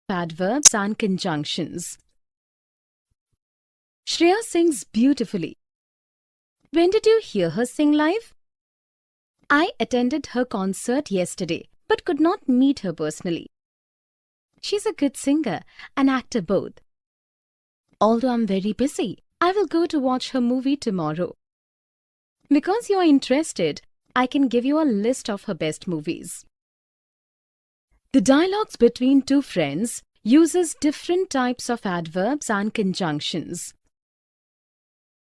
Adverbs and conjunctions. Shreya sings beautifully. When did you hear her sing live? I attended her concert yesterday, but could not meet her personally. She's a good singer and actor both. Although I'm very busy, I will go to watch her movie tomorrow. Because you are interested, I can give you a list of her best movies. The dialogues between two friends uses different types of adverbs and conjunctions.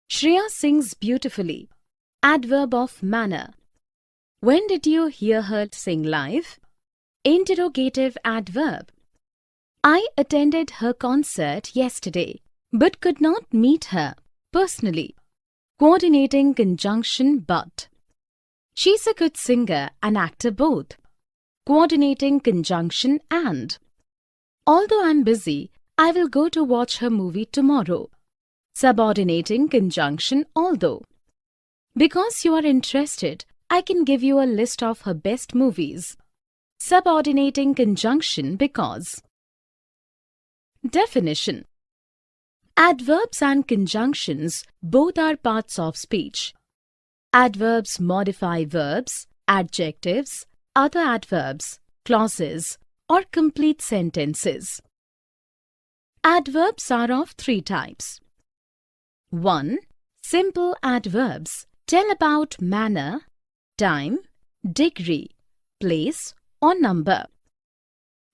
Shreya sings beautifully. Adverb of manner. When did you hear her sing live? Interrogative adverb. I attended her concert yesterday, but could not meet her personally. Coordinating conjunction but. She's a good singer and actor both. Coordinating conjunction and. Although I'm busy, I will go to watch her movie tomorrow. Subordinating conjunction although. Because you are interested, I can give you a list of her best movies. Subordinating conjunction because. Definition. Adverbs and conjunctions both are parts of speech. Adverbs modify verbs, adjectives, other adverbs, clauses, or complete sentences. Adverbs are of three types. 1. Simple adverbs tell about manner, time, degree, place, or number.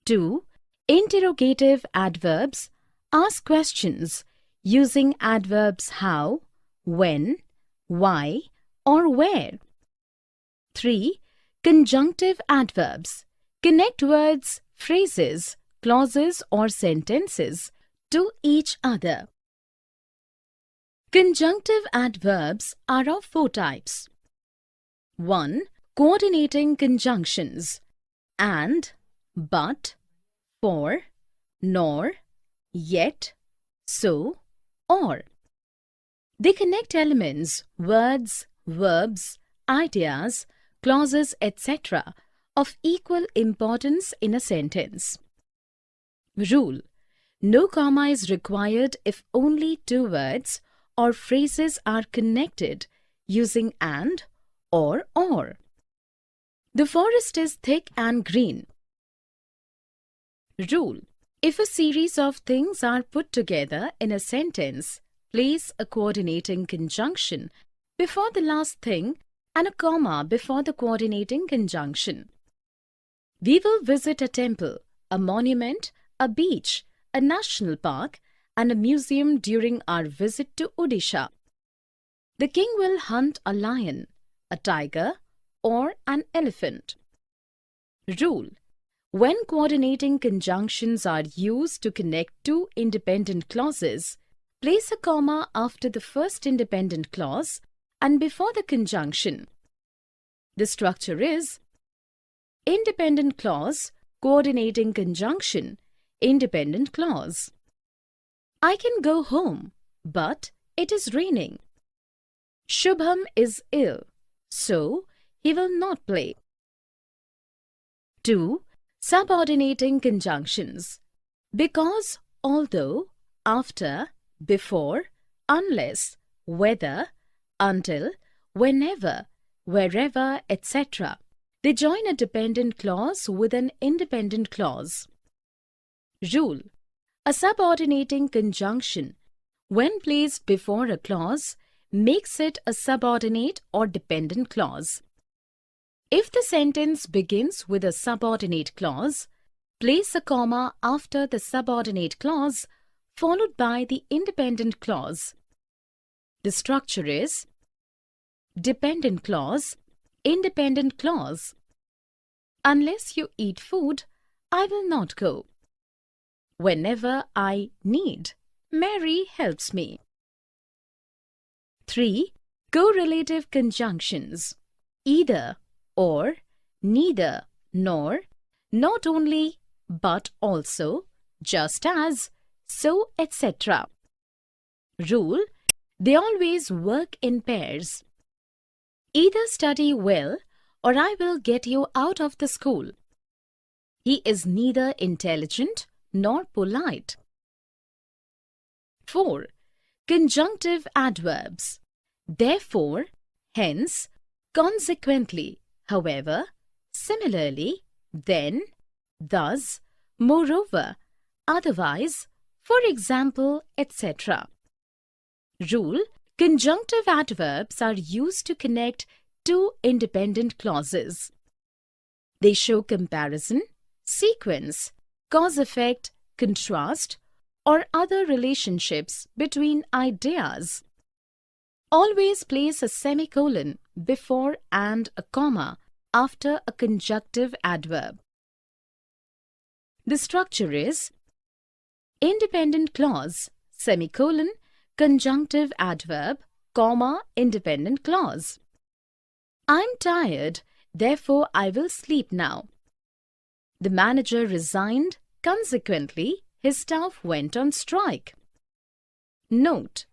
2. Interrogative adverbs ask questions using adverbs how, when, why, or where. 3. Conjunctive adverbs connect words, phrases, clauses, or sentences to each other. Conjunctive adverbs are of four types. 1. Coordinating conjunctions and, but, for, nor, yet, so, or. They connect elements, words, verbs, ideas, clauses, etc. of equal importance in a sentence. Rule. No comma is required if only two words or phrases are connected using and or. The forest is thick and green. Rule. If a series of things are put together in a sentence, place a coordinating conjunction before the last thing and a comma before the coordinating conjunction. We will visit a temple, a monument, a beach, a national park, and a museum during our visit to Odisha. The king will hunt a lion, a tiger, or an elephant. Rule. When coordinating conjunctions are used to connect two independent clauses, place a comma after the first independent clause and before the conjunction. The structure is independent clause, coordinating conjunction, independent clause. I can go home, but it is raining. Shubham is ill, so he will not play. 2. Subordinating conjunctions. Because, although, after, before, unless, whether, until, whenever, wherever, etc. They join a dependent clause with an independent clause. Rule. A subordinating conjunction, when placed before a clause, makes it a subordinate or dependent clause. If the sentence begins with a subordinate clause, place a comma after the subordinate clause followed by the independent clause. The structure is dependent clause, independent clause. Unless you eat food, I will not go. Whenever I need, Mary helps me. 3. Correlative conjunctions. Either, or, neither, nor, not only, but also, just as, so, etc. Rule. They always work in pairs. Either study well, or I will get you out of the school. He is neither intelligent nor polite. 4. Conjunctive adverbs. Therefore, hence, consequently, however, similarly, then, thus, moreover, otherwise, for example, etc. Rule: conjunctive adverbs are used to connect two independent clauses. They show comparison, sequence, cause-effect, contrast, or other relationships between ideas. Always place a semicolon before and a comma after a conjunctive adverb. The structure is independent clause, semicolon, conjunctive adverb, comma, independent clause. I'm tired, therefore I will sleep now. The manager resigned, consequently, his staff went on strike. Note: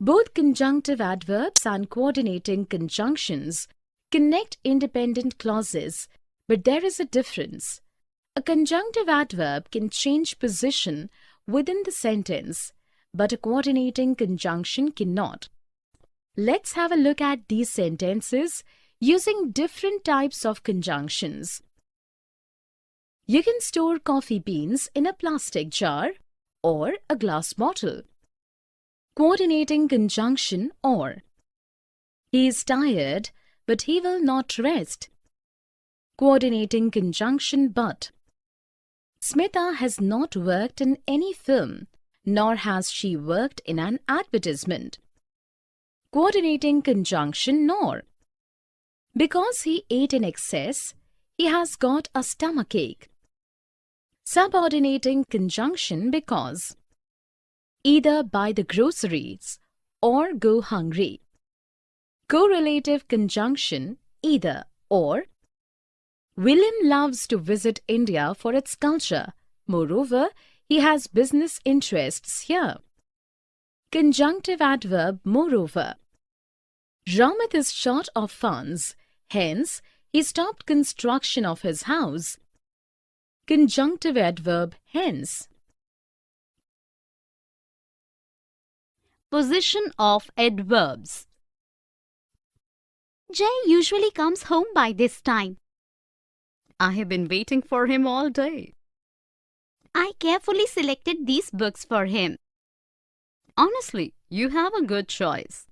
both conjunctive adverbs and coordinating conjunctions connect independent clauses, but there is a difference. A conjunctive adverb can change position within the sentence, but a coordinating conjunction cannot. Let's have a look at these sentences using different types of conjunctions. You can store coffee beans in a plastic jar or a glass bottle. Coordinating conjunction or. He is tired, but he will not rest. Coordinating conjunction but. Smitha has not worked in any film, nor has she worked in an advertisement. Coordinating conjunction nor. Because he ate in excess, he has got a stomachache. Subordinating conjunction because. Either buy the groceries or go hungry. Correlative conjunction either or. William loves to visit India for its culture. Moreover, he has business interests here. Conjunctive adverb moreover. Ramit is short of funds, hence he stopped construction of his house. Conjunctive adverb hence. Position of adverbs. Jay usually comes home by this time. I have been waiting for him all day. I carefully selected these books for him. Honestly, you have a good choice.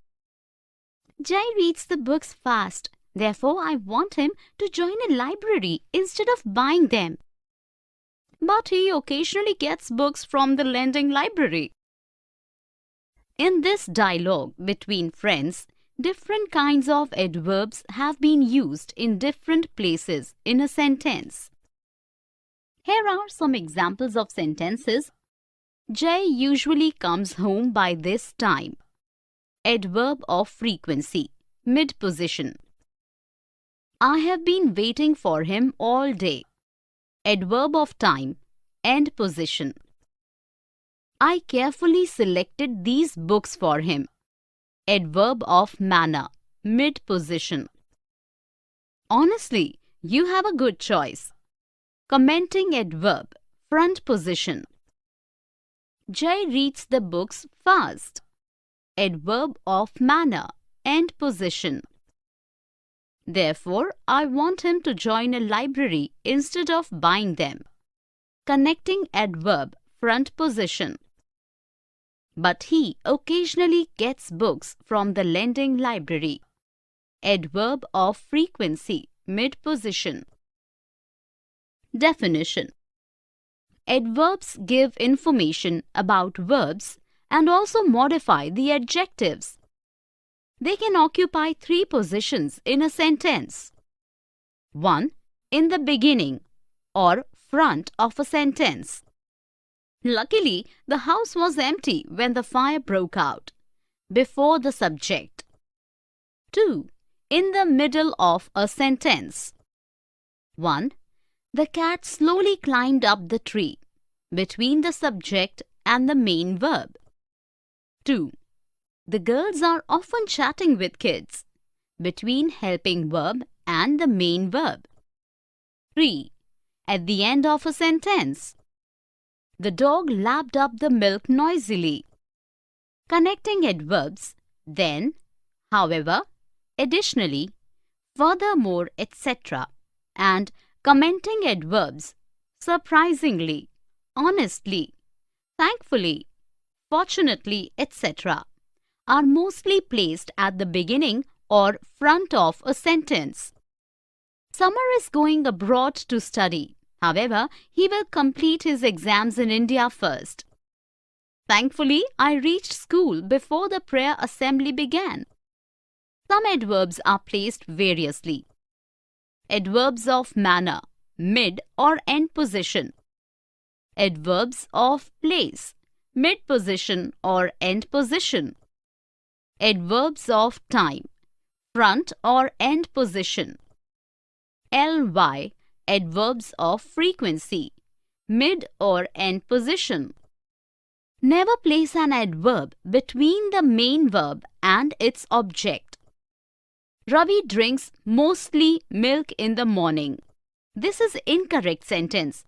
Jay reads the books fast. Therefore, I want him to join a library instead of buying them. But he occasionally gets books from the lending library. In this dialogue between friends, different kinds of adverbs have been used in different places in a sentence. Here are some examples of sentences. Jay usually comes home by this time. Adverb of frequency, mid-position. I have been waiting for him all day. Adverb of time, end position. I carefully selected these books for him. Adverb of manner, mid-position. Honestly, you have a good choice. Commenting adverb, front position. Jay reads the books fast. Adverb of manner, end position. Therefore, I want him to join a library instead of buying them. Connecting adverb, front position. But he occasionally gets books from the lending library. Adverb of frequency, mid-position. Definition. Adverbs give information about verbs and also modify the adjectives. They can occupy three positions in a sentence. 1. In the beginning or front of a sentence. Luckily, the house was empty when the fire broke out. Before the subject. 2. In the middle of a sentence. 1. The cat slowly climbed up the tree. Between the subject and the main verb. 2. The girls are often chatting with kids. Between helping verb and the main verb. 3. At the end of a sentence. The dog lapped up the milk noisily. Connecting adverbs then, however, additionally, furthermore, etc. and commenting adverbs surprisingly, honestly, thankfully, fortunately, etc. are mostly placed at the beginning or front of a sentence. Summer is going abroad to study. However, he will complete his exams in India first. Thankfully, I reached school before the prayer assembly began. Some adverbs are placed variously. Adverbs of manner, mid or end position. Adverbs of place, mid position or end position. Adverbs of time, front or end position. ly, adverbs of frequency, mid or end position. Never place an adverb between the main verb and its object. Ravi drinks mostly milk in the morning. This is incorrect sentence.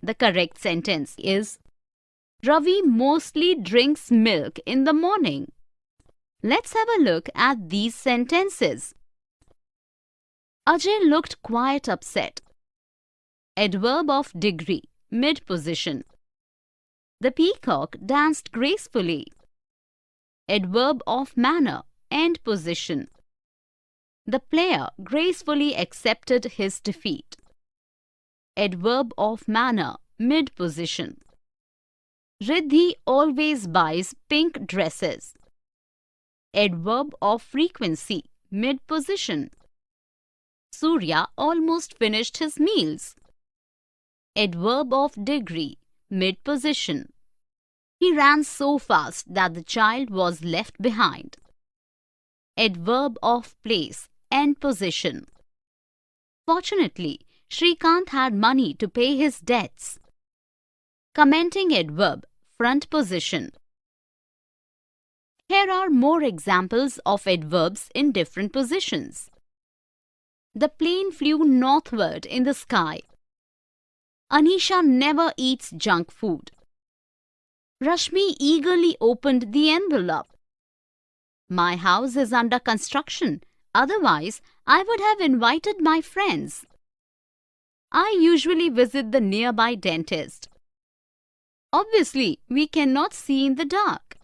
The correct sentence is Ravi mostly drinks milk in the morning. Let's have a look at these sentences. Ajay looked quite upset. Adverb of degree, mid position. The peacock danced gracefully. Adverb of manner, end position. The player gracefully accepted his defeat. Adverb of manner, mid position. Riddhi always buys pink dresses. Adverb of frequency, mid position. Surya almost finished his meals. Adverb of degree, mid position. He ran so fast that the child was left behind. Adverb of place, end position. Fortunately, Shrikant had money to pay his debts. Commenting adverb, front position. Here are more examples of adverbs in different positions. The plane flew northward in the sky. Anisha never eats junk food. Rashmi eagerly opened the envelope. My house is under construction. Otherwise, I would have invited my friends. I usually visit the nearby dentist. Obviously, we cannot see in the dark.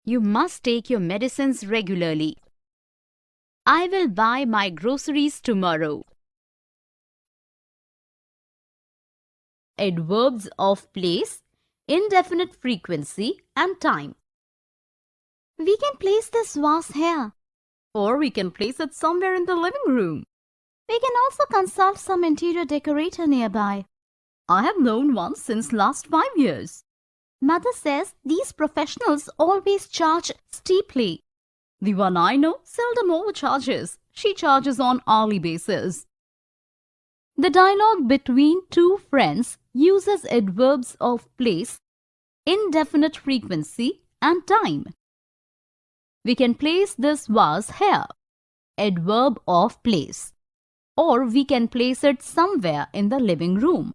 You must take your medicines regularly. I will buy my groceries tomorrow. Adverbs of place, indefinite frequency and time. We can place this vase here. Or we can place it somewhere in the living room. We can also consult some interior decorator nearby. I have known one since last 5 years. Mother says these professionals always charge steeply. The one I know seldom overcharges. She charges on hourly basis. The dialogue between two friends uses adverbs of place, indefinite frequency and time. We can place this vase here. Adverb of place. Or we can place it somewhere in the living room.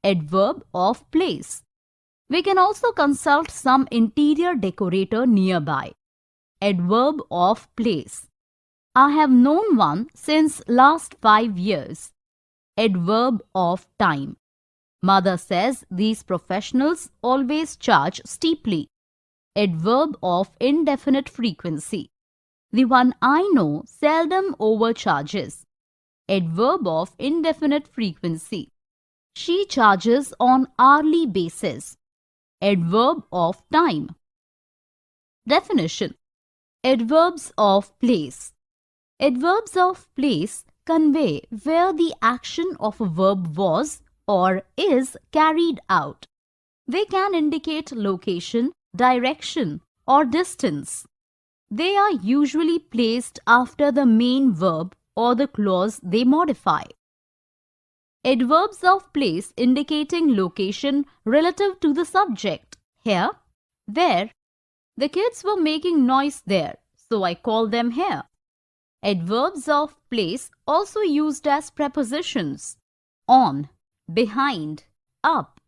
Adverb of place. We can also consult some interior decorator nearby. Adverb of place. I have known one since last 5 years. Adverb of time. Mother says these professionals always charge steeply. Adverb of indefinite frequency. The one I know seldom overcharges. Adverb of indefinite frequency. She charges on hourly basis. Adverb of time. Definition. Adverbs of place. Adverbs of place convey where the action of a verb was or is carried out. They can indicate location, direction, or distance. They are usually placed after the main verb or the clause they modify. Adverbs of place indicating location relative to the subject. Here, there. The kids were making noise there, so I call them here. Adverbs of place also used as prepositions. On, behind, up,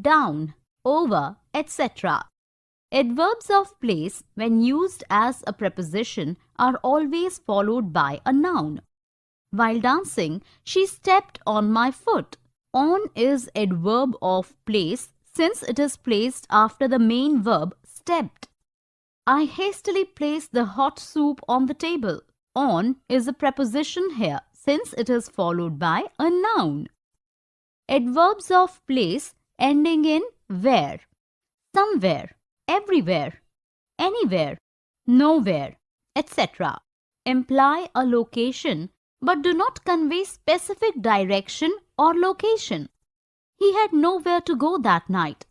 down, over, etc. Adverbs of place, when used as a preposition, are always followed by a noun. While dancing, she stepped on my foot. On is adverb of place since it is placed after the main verb stepped. I hastily placed the hot soup on the table. On is a preposition here since it is followed by a noun. Adverbs of place ending in where, somewhere, everywhere, anywhere, nowhere, etc. imply a location but do not convey specific direction or location. He had nowhere to go that night.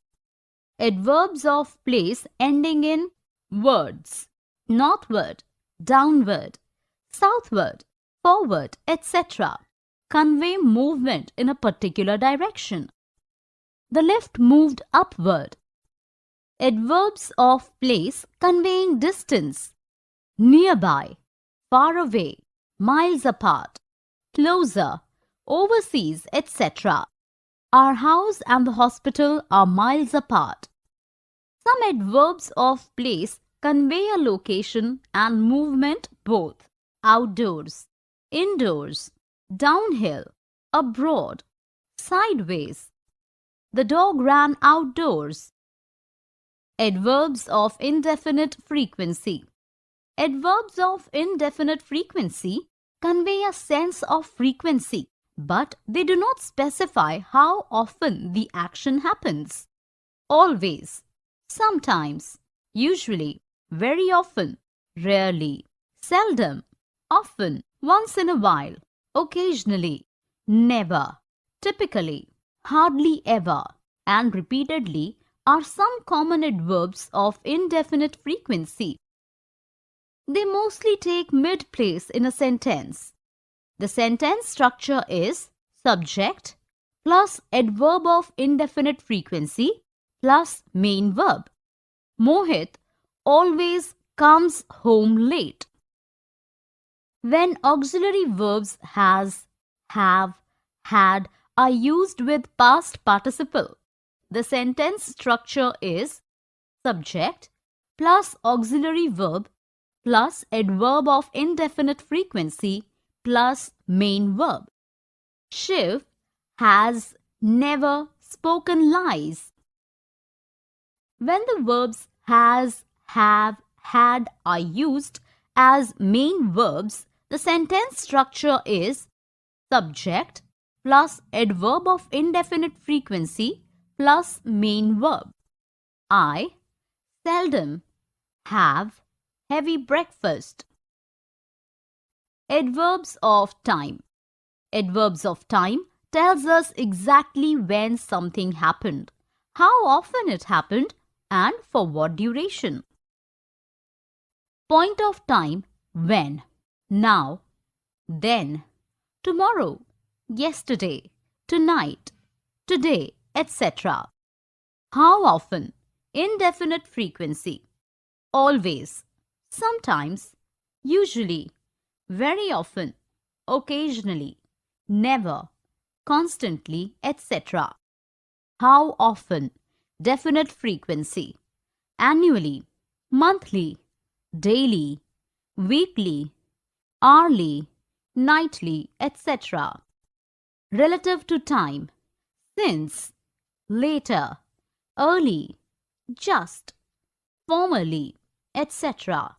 Adverbs of place ending in words, northward, downward, southward, forward, etc. convey movement in a particular direction. The lift moved upward. Adverbs of place conveying distance, nearby, far away, miles apart, closer, overseas, etc. Our house and the hospital are miles apart. Some adverbs of place convey a location and movement both outdoors, indoors, downhill, abroad, sideways. The dog ran outdoors. Adverbs of indefinite frequency. Adverbs of indefinite frequency convey a sense of frequency, but they do not specify how often the action happens. Always, sometimes, usually, very often, rarely, seldom, often, once in a while, occasionally, never, typically, hardly ever, and repeatedly are some common adverbs of indefinite frequency. They mostly take mid-place in a sentence. The sentence structure is subject plus adverb of indefinite frequency plus main verb. Mohit always comes home late. When auxiliary verbs has, have, had are used with past participle, the sentence structure is subject plus auxiliary verb plus adverb of indefinite frequency plus main verb. Shiv has never spoken lies. When the verbs has, have, had are used as main verbs, the sentence structure is subject plus adverb of indefinite frequency plus main verb. I seldom have heavy breakfast. Adverbs of time. Adverbs of time tells us exactly when something happened, how often it happened, and for what duration. Point of time when, now, then, tomorrow, yesterday, tonight, today, etc. How often? Indefinite frequency. Always, sometimes, usually, very often, occasionally, never, constantly, etc. How often? Definite frequency. Annually, monthly, daily, weekly, hourly, nightly, etc. Relative to time, since, later, early, just, formerly, etc.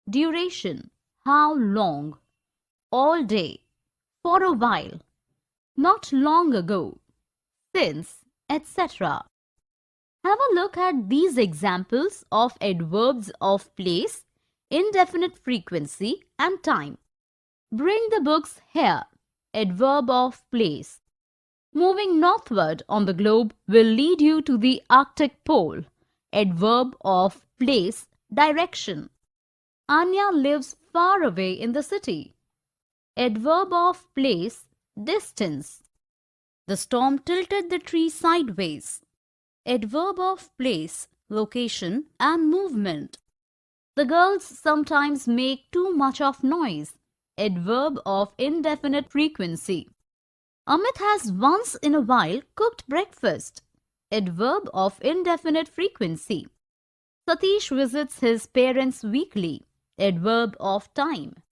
Duration, how long, all day, for a while, not long ago, since, etc. Have a look at these examples of adverbs of place, indefinite frequency, and time. Bring the books here. Adverb of place. Moving northward on the globe will lead you to the Arctic pole. Adverb of place, direction. Anya lives far away in the city. Adverb of place, distance. The storm tilted the tree sideways. Adverb of place, location and movement. The girls sometimes make too much of noise. Adverb of indefinite frequency. Amit has once in a while cooked breakfast. Adverb of indefinite frequency. Satish visits his parents weekly. Adverb of time.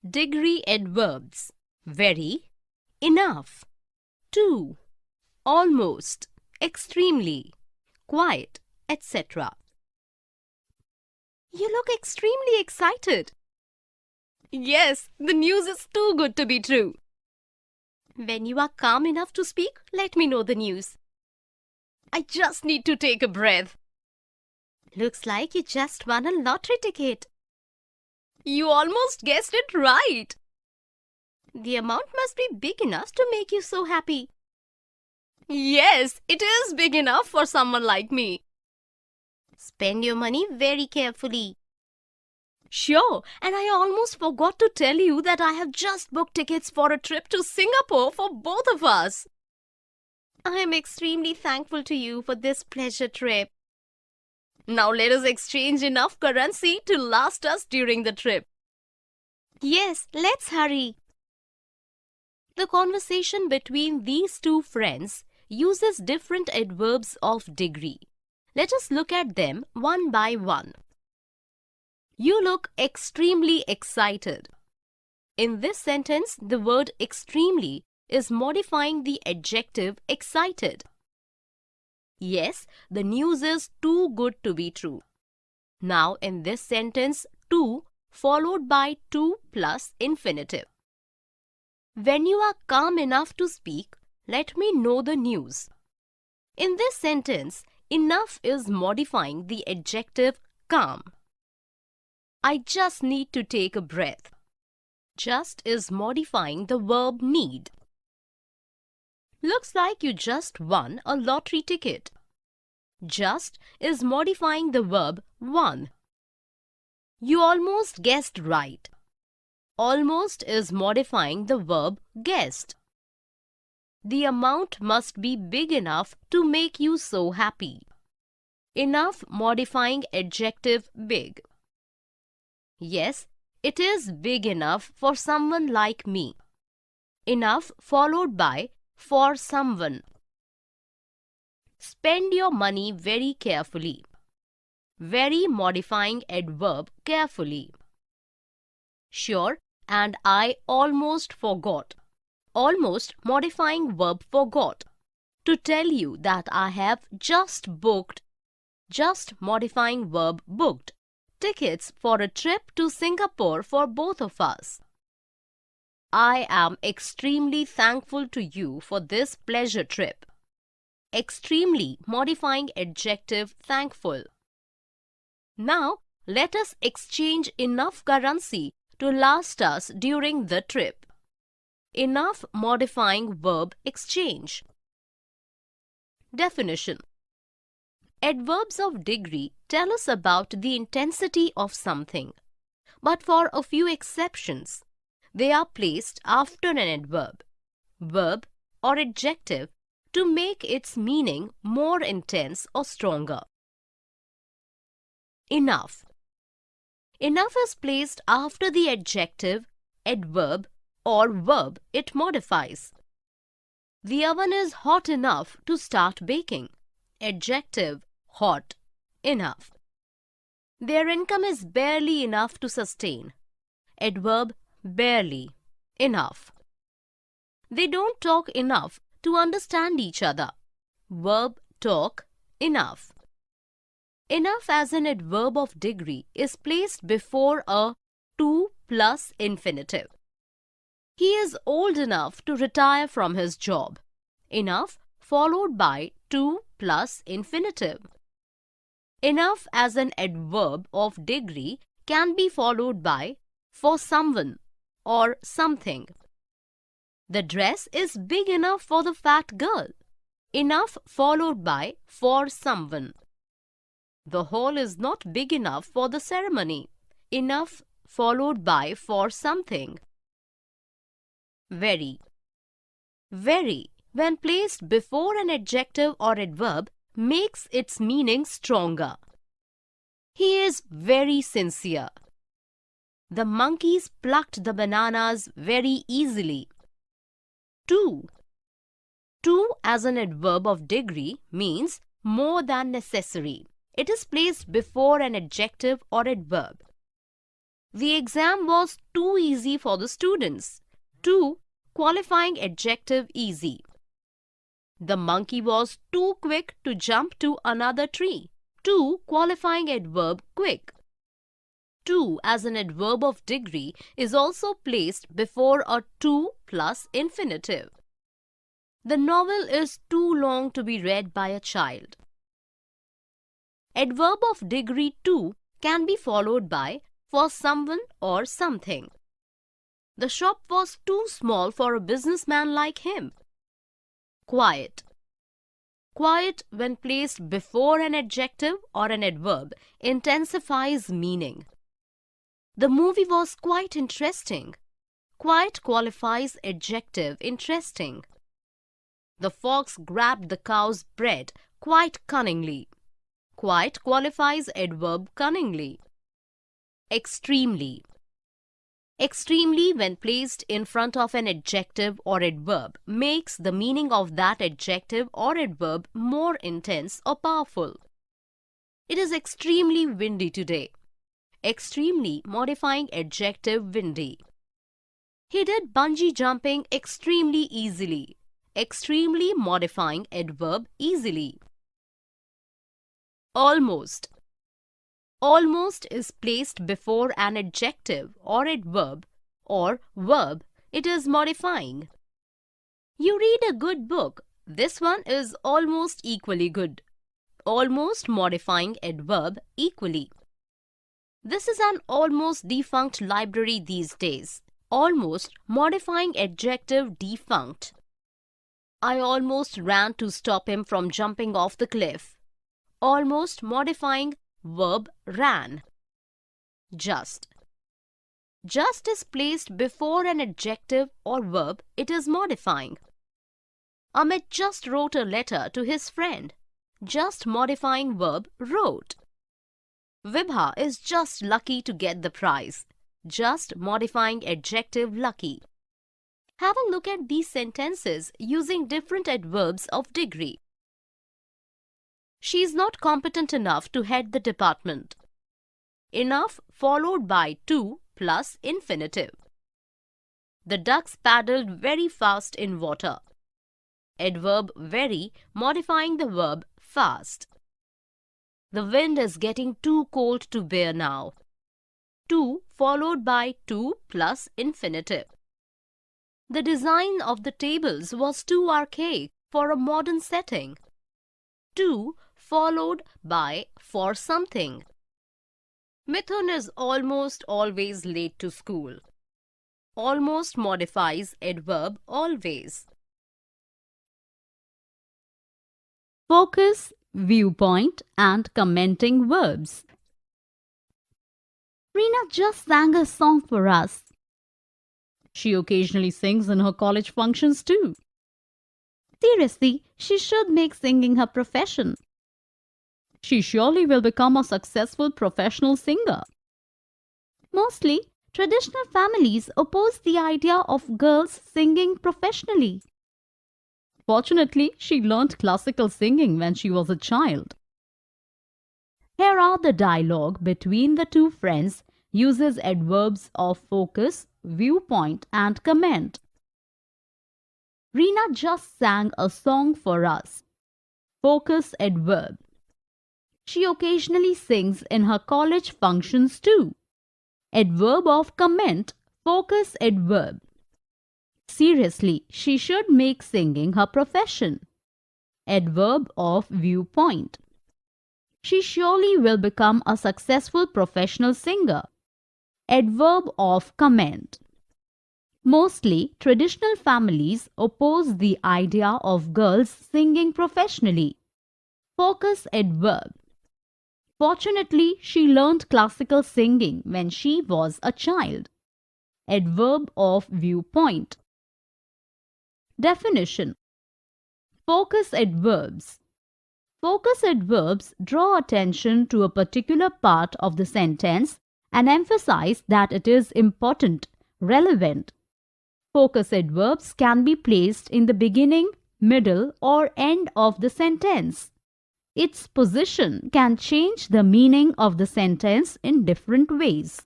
Degree adverbs. Very, enough, too, almost, extremely, quite, etc. You look extremely excited. Yes, the news is too good to be true. When you are calm enough to speak, let me know the news. I just need to take a breath. Looks like you just won a lottery ticket. You almost guessed it right. The amount must be big enough to make you so happy. Yes, it is big enough for someone like me. Spend your money very carefully. Sure, and I almost forgot to tell you that I have just booked tickets for a trip to Singapore for both of us. I am extremely thankful to you for this pleasure trip. Now let us exchange enough currency to last us during the trip. Yes, let's hurry. The conversation between these two friends uses different adverbs of degree. Let us look at them one by one. You look extremely excited. In this sentence, the word extremely is modifying the adjective excited. Yes, the news is too good to be true. Now in this sentence, too followed by to plus infinitive. When you are calm enough to speak, let me know the news. In this sentence, enough is modifying the adjective calm. I just need to take a breath. Just is modifying the verb need. Looks like you just won a lottery ticket. Just is modifying the verb won. You almost guessed right. Almost is modifying the verb guessed. The amount must be big enough to make you so happy. Enough modifying adjective big. Yes, it is big enough for someone like me. Enough followed by for someone. Spend your money very carefully. Very modifying adverb carefully. Sure, and I almost forgot. Almost modifying verb forgot. To tell you that I have just booked. Just modifying verb booked. Tickets for a trip to Singapore for both of us. I am extremely thankful to you for this pleasure trip. Extremely modifying adjective thankful. Now, let us exchange enough currency to last us during the trip. Enough modifying verb exchange. Definition. Adverbs of degree tell us about the intensity of something, but for a few exceptions, they are placed after an adverb, verb or adjective to make its meaning more intense or stronger. Enough. Enough is placed after the adjective, adverb or verb it modifies. The oven is hot enough to start baking. Adjective, hot, enough. Their income is barely enough to sustain. Adverb, barely, enough. They don't talk enough to understand each other. Verb, talk, enough. Enough as an adverb of degree is placed before a to plus infinitive. He is old enough to retire from his job. Enough followed by to plus infinitive. Enough as an adverb of degree can be followed by for someone or something. The dress is big enough for the fat girl. Enough followed by for someone. The hall is not big enough for the ceremony. Enough followed by for something. Very. Very, when placed before an adjective or adverb, makes its meaning stronger. He is very sincere. The monkeys plucked the bananas very easily. Too. To as an adverb of degree means more than necessary. It is placed before an adjective or adverb. The exam was too easy for the students. To qualifying adjective easy. The monkey was too quick to jump to another tree. To qualifying adverb quick. To as an adverb of degree is also placed before a to plus infinitive. The novel is too long to be read by a child. Adverb of degree to can be followed by for someone or something. The shop was too small for a businessman like him. Quiet. Quiet, when placed before an adjective or an adverb, intensifies meaning. The movie was quite interesting. Quite qualifies adjective interesting. The fox grabbed the cow's bread quite cunningly. Quite qualifies adverb cunningly. Extremely. Extremely, when placed in front of an adjective or adverb, makes the meaning of that adjective or adverb more intense or powerful. It is extremely windy today. Extremely modifying adjective windy. He did bungee jumping extremely easily. Extremely modifying adverb easily. Almost. Almost is placed before an adjective or adverb or verb. It is modifying. You read a good book. This one is almost equally good. Almost modifying adverb equally. This is an almost defunct library these days. Almost modifying adjective defunct. I almost ran to stop him from jumping off the cliff. Almost modifying verb ran. Just. Just is placed before an adjective or verb. It is modifying. Amit just wrote a letter to his friend. Just modifying verb wrote. Vibha is just lucky to get the prize. Just modifying adjective lucky. Have a look at these sentences using different adverbs of degree. She is not competent enough to head the department. Enough followed by to plus infinitive. The ducks paddled very fast in water. Adverb very modifying the verb fast. The wind is getting too cold to bear now. To followed by to plus infinitive. The design of the tables was too archaic for a modern setting. To followed by for something. Mithun is almost always late to school. Almost modifies adverb always. Focus, viewpoint, and commenting verbs. Reena just sang a song for us. She occasionally sings in her college functions too. Seriously, she should make singing her profession. She surely will become a successful professional singer. Mostly, traditional families oppose the idea of girls singing professionally. Fortunately, she learnt classical singing when she was a child. Here are the dialogue between the two friends uses adverbs of focus, viewpoint, and comment. Reena just sang a song for us. Focus adverb. She occasionally sings in her college functions too. Adverb of comment, focus adverb. Seriously, she should make singing her profession. Adverb of viewpoint. She surely will become a successful professional singer. Adverb of comment. Mostly, traditional families oppose the idea of girls singing professionally. Focus adverb. Fortunately, she learnt classical singing when she was a child. Adverb of viewpoint. Definition. Focus adverbs. Focus adverbs draw attention to a particular part of the sentence and emphasize that it is important, relevant. Focus adverbs can be placed in the beginning, middle, or end of the sentence. Its position can change the meaning of the sentence in different ways.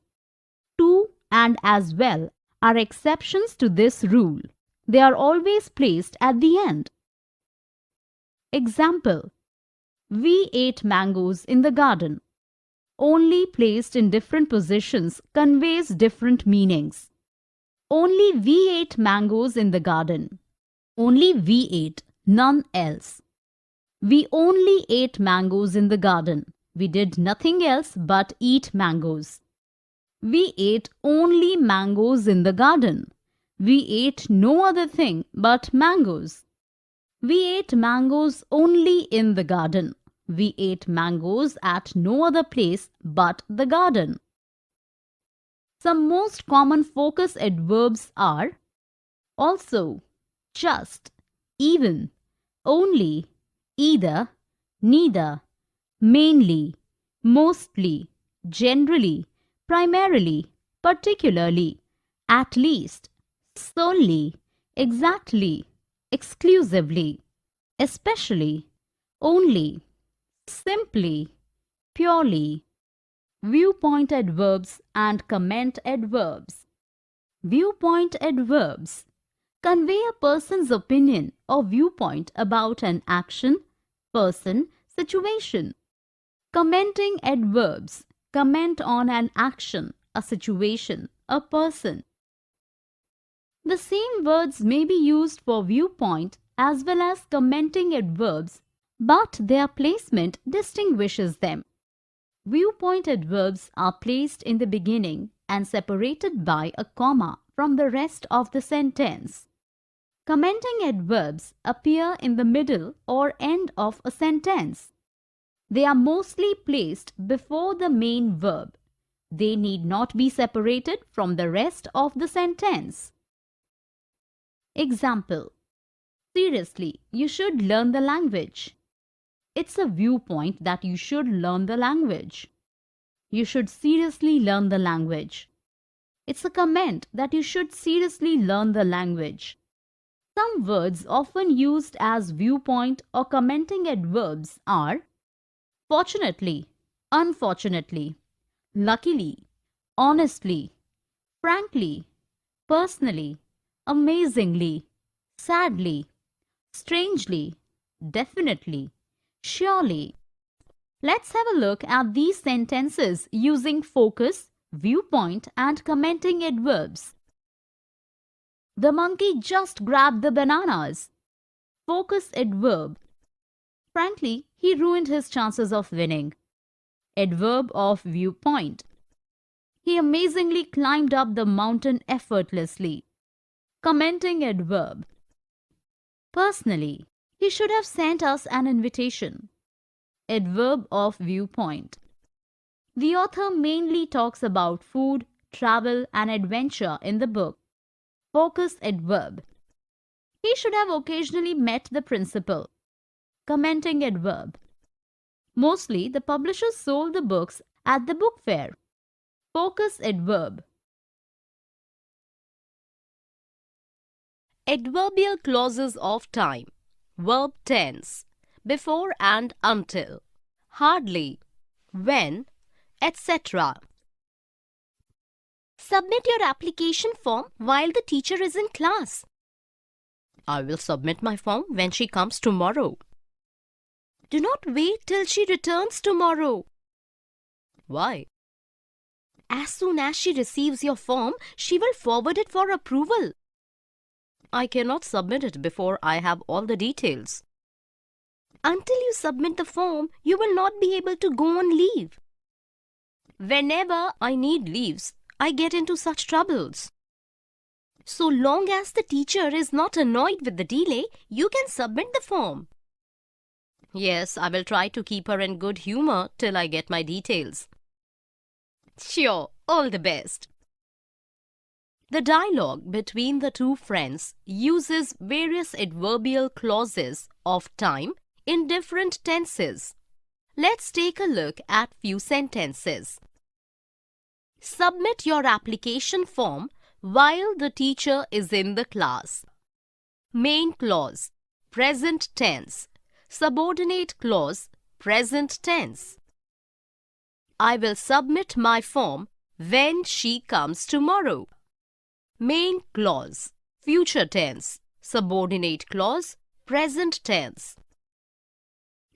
To and as well are exceptions to this rule. They are always placed at the end. Example: we ate mangoes in the garden. Only placed in different positions conveys different meanings. Only we ate mangoes in the garden. Only we ate, none else. We only ate mangoes in the garden. We did nothing else but eat mangoes. We ate only mangoes in the garden. We ate no other thing but mangoes. We ate mangoes only in the garden. We ate mangoes at no other place but the garden. Some most common focus adverbs are also, just, even, only, either, neither, mainly, mostly, generally, primarily, particularly, at least, solely, exactly, exclusively, especially, only, simply, purely. Viewpoint adverbs and comment adverbs. Viewpoint adverbs convey a person's opinion or viewpoint about an action, person, situation. Commenting adverbs comment on an action, a situation, a person. The same words may be used for viewpoint as well as commenting adverbs, but their placement distinguishes them. Viewpoint adverbs are placed in the beginning and separated by a comma from the rest of the sentence. Commenting adverbs appear in the middle or end of a sentence. They are mostly placed before the main verb. They need not be separated from the rest of the sentence. Example: seriously, you should learn the language. It's a viewpoint that you should learn the language. You should seriously learn the language. It's a comment that you should seriously learn the language. Some words often used as viewpoint or commenting adverbs are fortunately, unfortunately, luckily, honestly, frankly, personally, amazingly, sadly, strangely, definitely, surely. Let's have a look at these sentences using focus, viewpoint, and commenting adverbs. The monkey just grabbed the bananas. Focus adverb. Frankly, he ruined his chances of winning. Adverb of viewpoint. He amazingly climbed up the mountain effortlessly. Commenting adverb. Personally, he should have sent us an invitation. Adverb of viewpoint. The author mainly talks about food, travel, and adventure in the book. Focus adverb. He should have occasionally met the principal. Commenting adverb. Mostly, the publishers sold the books at the book fair. Focus adverb. Adverbial clauses of time. Verb tense. Before and until. Hardly. When. Etc. Submit your application form while the teacher is in class. I will submit my form when she comes tomorrow. Do not wait till she returns tomorrow. Why? As soon as she receives your form, she will forward it for approval. I cannot submit it before I have all the details. Until you submit the form, you will not be able to go on leave. Whenever I need leaves, I get into such troubles. So long as the teacher is not annoyed with the delay, you can submit the form. Yes, I will try to keep her in good humor till I get my details. Sure, all the best. The dialogue between the two friends uses various adverbial clauses of time in different tenses. Let's take a look at few sentences. Submit your application form while the teacher is in the class. Main clause. present tense. Subordinate clause, present tense. I will submit my form when she comes tomorrow. Main clause, future tense. Subordinate clause, present tense.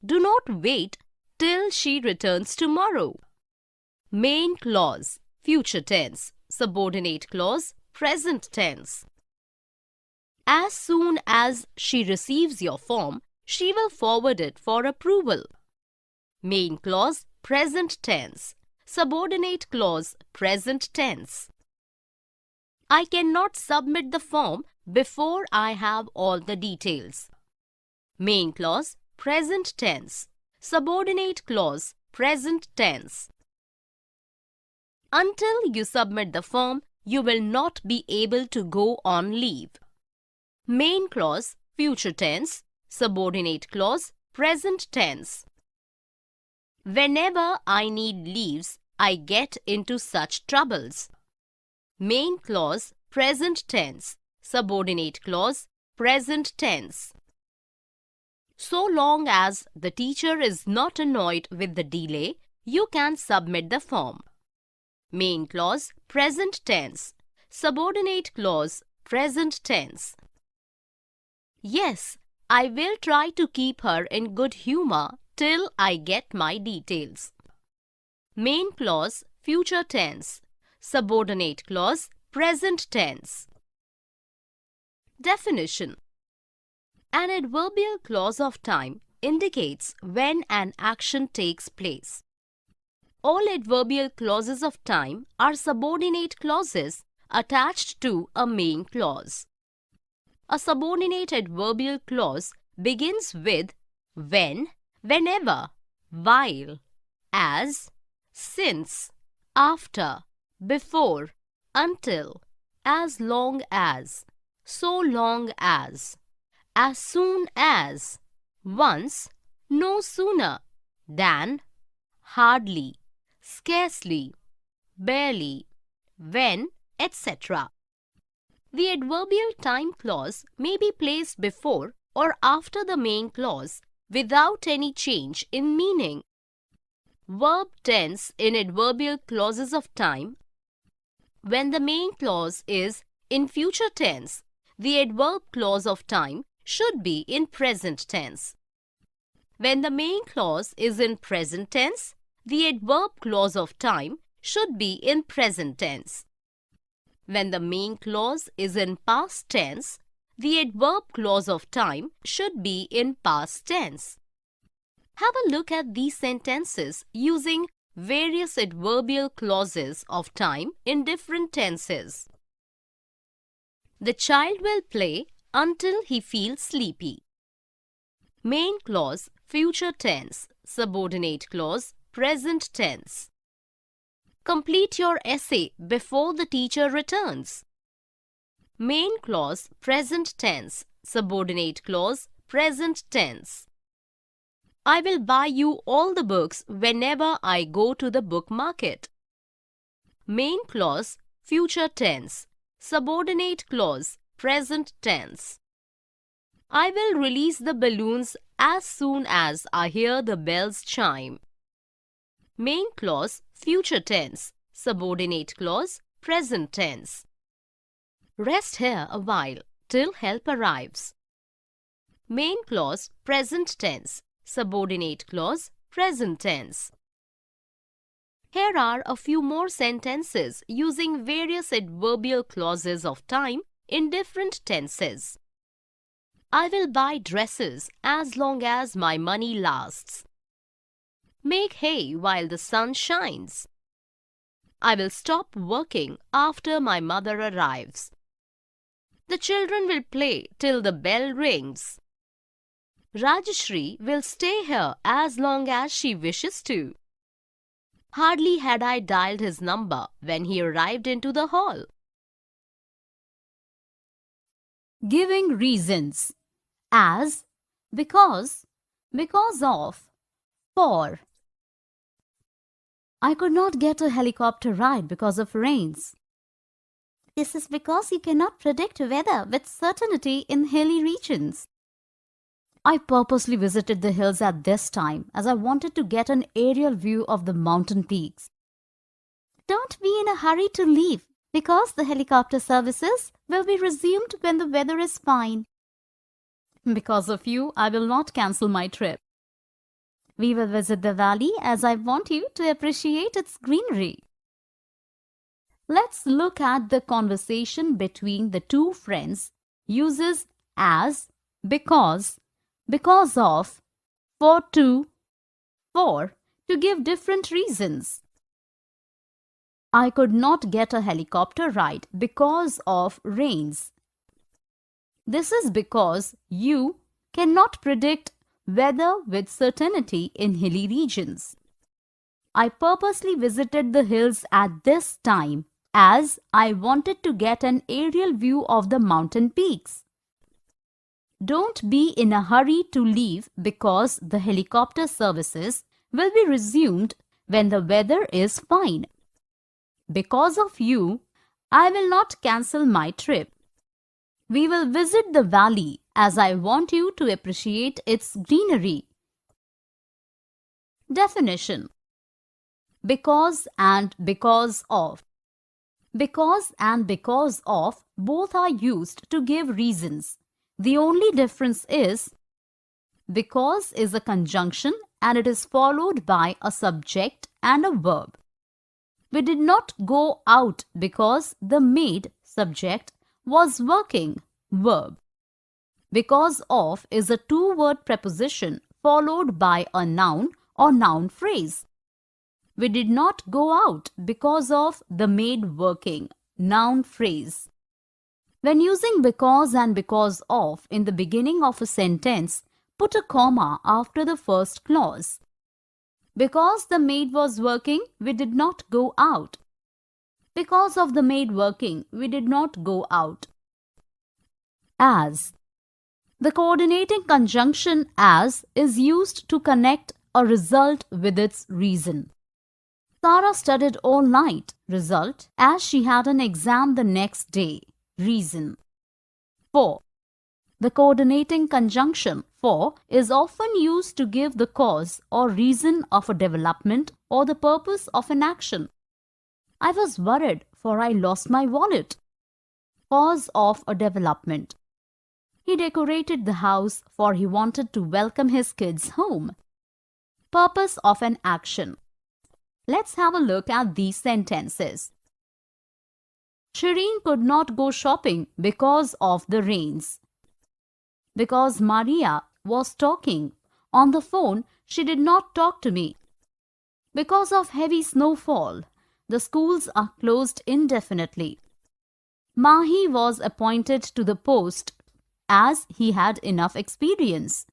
Do not wait till she returns tomorrow. Main clause, future tense. Subordinate clause, present tense. As soon as she receives your form, she will forward it for approval. Main clause, present tense. Subordinate clause, present tense. I cannot submit the form before I have all the details. Main clause, present tense. Subordinate clause, present tense. Until you submit the form, you will not be able to go on leave. Main clause, future tense. Subordinate clause, present tense. Whenever I need leaves, I get into such troubles. Main clause, present tense. Subordinate clause, present tense. So long as the teacher is not annoyed with the delay, you can submit the form. Main clause, present tense. Subordinate clause, present tense. Yes, I will try to keep her in good humor till I get my details. Main clause, future tense. Subordinate clause, present tense. Definition. An adverbial clause of time indicates when an action takes place. All adverbial clauses of time are subordinate clauses attached to a main clause. A subordinate adverbial clause begins with when, whenever, while, as, since, after, before, until, as long as, so long as soon as, once, no sooner, than, hardly, scarcely, barely, when, etc. The adverbial time clause may be placed before or after the main clause without any change in meaning. Verb tense in adverbial clauses of time. When the main clause is in future tense, the adverb clause of time should be in present tense. When the main clause is in present tense, the adverb clause of time should be in present tense. When the main clause is in past tense, the adverb clause of time should be in past tense. Have a look at these sentences using various adverbial clauses of time in different tenses. The child will play until he feels sleepy. Main clause, future tense. Subordinate clause, present tense. Complete your essay before the teacher returns. Main clause, present tense. Subordinate clause, present tense. I will buy you all the books whenever I go to the book market. Main clause, future tense. Subordinate clause, present tense. I will release the balloons as soon as I hear the bells chime. Main clause, future tense. Subordinate clause, present tense. Rest here a while till help arrives. Main clause, present tense. Subordinate clause, present tense. Here are a few more sentences using various adverbial clauses of time in different tenses. I will buy dresses as long as my money lasts. Make hay while the sun shines. I will stop working after my mother arrives. The children will play till the bell rings. Rajashri will stay here as long as she wishes to. Hardly had I dialed his number when he arrived into the hall. Giving reasons. As, because of, for. I could not get a helicopter ride because of rains. This is because you cannot predict weather with certainty in hilly regions. I purposely visited the hills at this time as I wanted to get an aerial view of the mountain peaks. Don't be in a hurry to leave because the helicopter services will be resumed when the weather is fine. Because of you, I will not cancel my trip. We will visit the valley as I want you to appreciate its greenery. Let's look at the conversation between the two friends. Uses as, because of, for to give different reasons. I could not get a helicopter ride because of rains. This is because you cannot predict weather with certainty in hilly regions. I purposely visited the hills at this time as I wanted to get an aerial view of the mountain peaks. Don't be in a hurry to leave because the helicopter services will be resumed when the weather is fine. Because of you, I will not cancel my trip. We will visit the valley as I want you to appreciate its greenery. Definition: because and because of. Because and because of both are used to give reasons. The only difference is because is a conjunction and it is followed by a subject and a verb. We did not go out because the maid, subject, was working, verb. Because of is a two-word preposition followed by a noun or noun phrase. We did not go out because of the maid working, noun phrase. When using because and because of in the beginning of a sentence, put a comma after the first clause. Because the maid was working, we did not go out. Because of the maid working, we did not go out. As. The coordinating conjunction as is used to connect a result with its reason. Sarah studied all night, result, as she had an exam the next day, reason. For. The coordinating conjunction for is often used to give the cause or reason of a development or the purpose of an action. I was worried for I lost my wallet. Cause of a development. He decorated the house for he wanted to welcome his kids home. Purpose of an action. Let's have a look at these sentences. Shireen could not go shopping because of the rains. Because Maria was talking on the phone, she did not talk to me. Because of heavy snowfall, the schools are closed indefinitely. Mahi was appointed to the post as he had enough experience.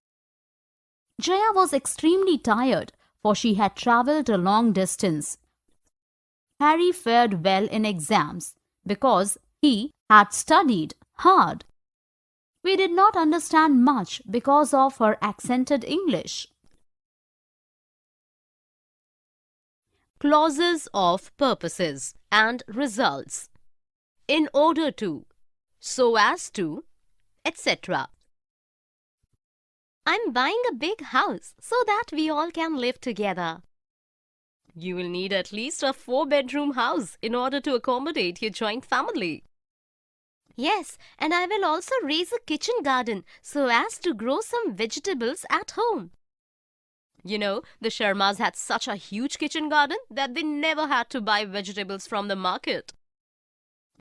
Jaya was extremely tired for she had travelled a long distance. Harry fared well in exams because he had studied hard. We did not understand much because of her accented English. Clauses of purposes and results. In order to, so as to, etc. I'm buying a big house so that we all can live together. You will need at least a 4-bedroom house in order to accommodate your joint family. Yes, and I will also raise a kitchen garden so as to grow some vegetables at home. You know, the Sharmas had such a huge kitchen garden that they never had to buy vegetables from the market.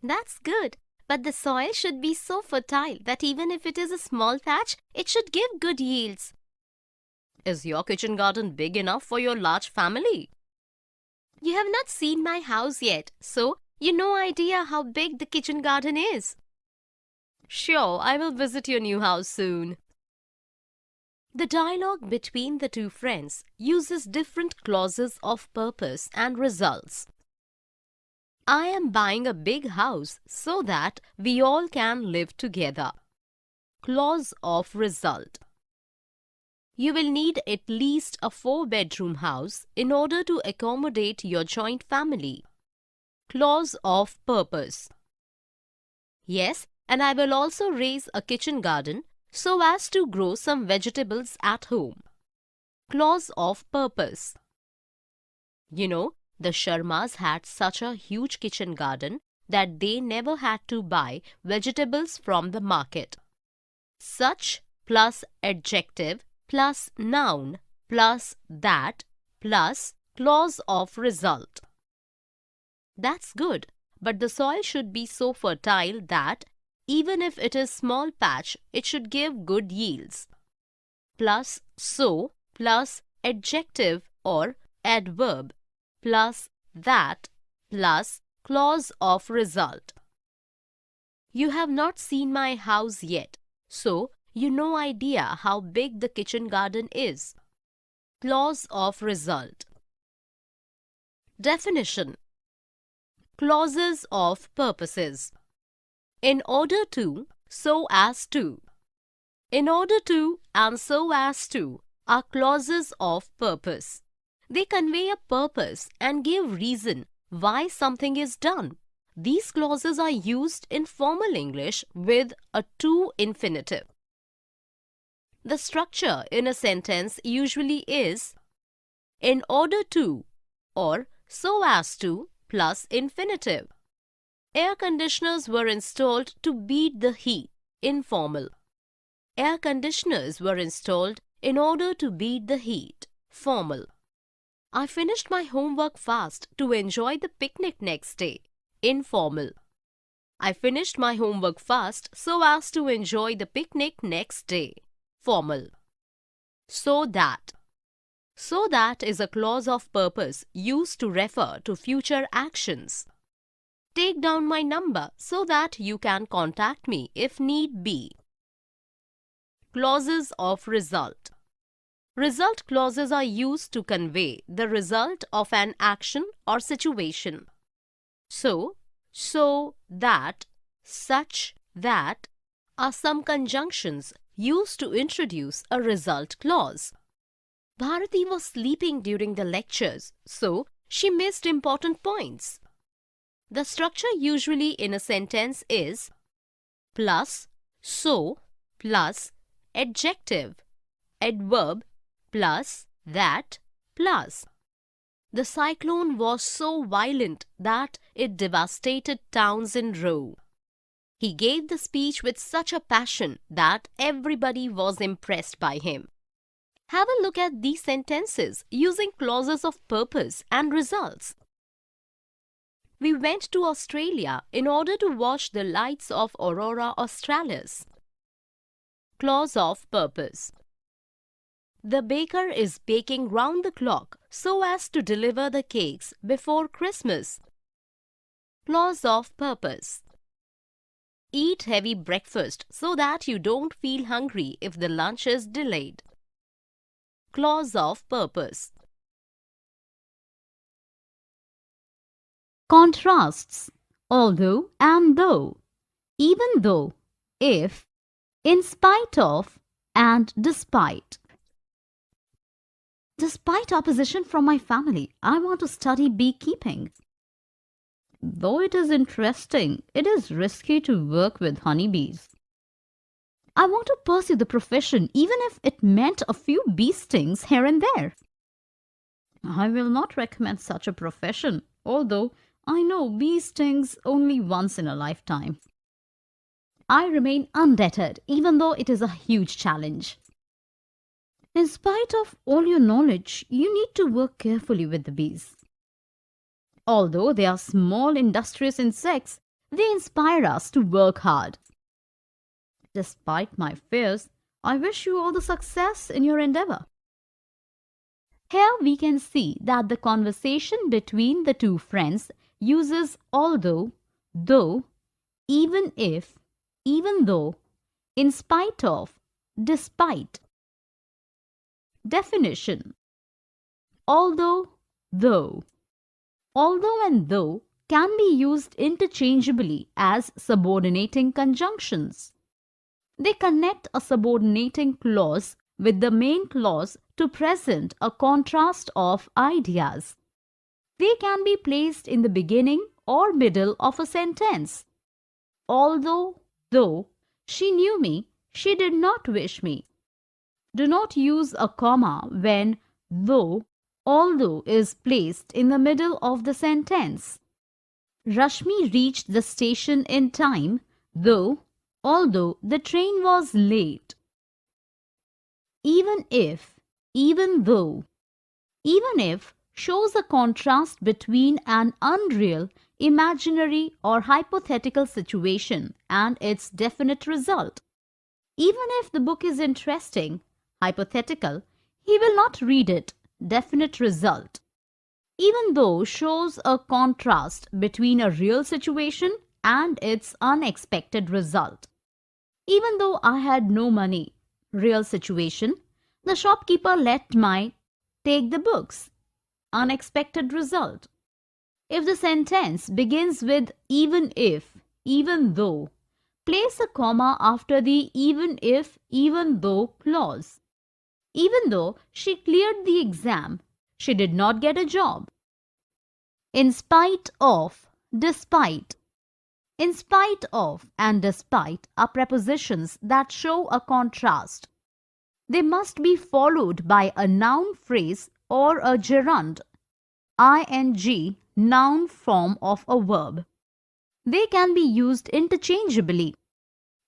That's good, but the soil should be so fertile that even if it is a small patch, it should give good yields. Is your kitchen garden big enough for your large family? You have not seen my house yet, so you no idea how big the kitchen garden is. Sure, I will visit your new house soon. The dialogue between the two friends uses different clauses of purpose and results. I am buying a big house so that we all can live together. Clause of result. You will need at least a 4-bedroom house in order to accommodate your joint family. Clause of purpose. Yes, and I will also raise a kitchen garden so as to grow some vegetables at home. Clause of purpose. You know, the Sharmas had such a huge kitchen garden that they never had to buy vegetables from the market. Such plus adjective plus noun plus that plus clause of result. That's good, but the soil should be so fertile that even if it is small patch, it should give good yields. Plus so plus adjective or adverb plus that plus clause of result. You have not seen my house yet, so you no idea how big the kitchen garden is. Clause of result. Definition. Clauses of purposes. In order to, so as to. In order to and so as to are clauses of purpose. They convey a purpose and give reason why something is done. These clauses are used in formal English with a to infinitive. The structure in a sentence usually is in order to or so as to plus infinitive. Air conditioners were installed to beat the heat. Informal. Air conditioners were installed in order to beat the heat. Formal. I finished my homework fast to enjoy the picnic next day. Informal. I finished my homework fast so as to enjoy the picnic next day. Formal. So that. So that is a clause of purpose used to refer to future actions. Take down my number so that you can contact me if need be. Clauses of result. Result clauses are used to convey the result of an action or situation. So that, such, that are some conjunctions used to introduce a result clause. Bharati was sleeping during the lectures, so she missed important points. The structure usually in a sentence is plus so plus adjective, adverb plus that plus. The cyclone was so violent that it devastated towns in Rome. He gave the speech with such a passion that everybody was impressed by him. Have a look at these sentences using clauses of purpose and results. We went to Australia in order to watch the lights of Aurora Australis. Clause of purpose. The baker is baking round the clock so as to deliver the cakes before Christmas. Clause of purpose. Eat heavy breakfast so that you don't feel hungry if the lunch is delayed. Clause of purpose. Contrasts although and though, even though, if, in spite of, and despite. Despite opposition from my family, I want to study beekeeping. Though it is interesting, it is risky to work with honeybees. I want to pursue the profession even if it meant a few bee stings here and there. I will not recommend such a profession, although I know bee stings only once in a lifetime. I remain undeterred even though it is a huge challenge. In spite of all your knowledge, you need to work carefully with the bees. Although they are small industrious insects, they inspire us to work hard. Despite my fears, I wish you all the success in your endeavor. Here we can see that the conversation between the two friends uses although, though, even if, even though, in spite of, despite. Definition. Although, though. Although and though can be used interchangeably as subordinating conjunctions. They connect a subordinating clause with the main clause to present a contrast of ideas. They can be placed in the beginning or middle of a sentence. Although, though, she knew me, She did not wish me. Do not use a comma when though, although is placed in the middle of the sentence. Rashmi reached the station in time, though, although the train was late. Even if, even though. Even if shows a contrast between an unreal, imaginary, or hypothetical situation and its definite result. Even if the book is interesting, hypothetical, he will not read it, definite result. Even though shows a contrast between a real situation and its unexpected result. Even though I had no money, real situation, the shopkeeper let me take the books, unexpected result. If the sentence begins with even if, even though, place a comma after the even if, even though clause. Even though she cleared the exam, she did not get a job. In spite of, despite. In spite of and despite are prepositions that show a contrast. They must be followed by a noun phrase or a gerund, ing, noun form of a verb. They can be used interchangeably.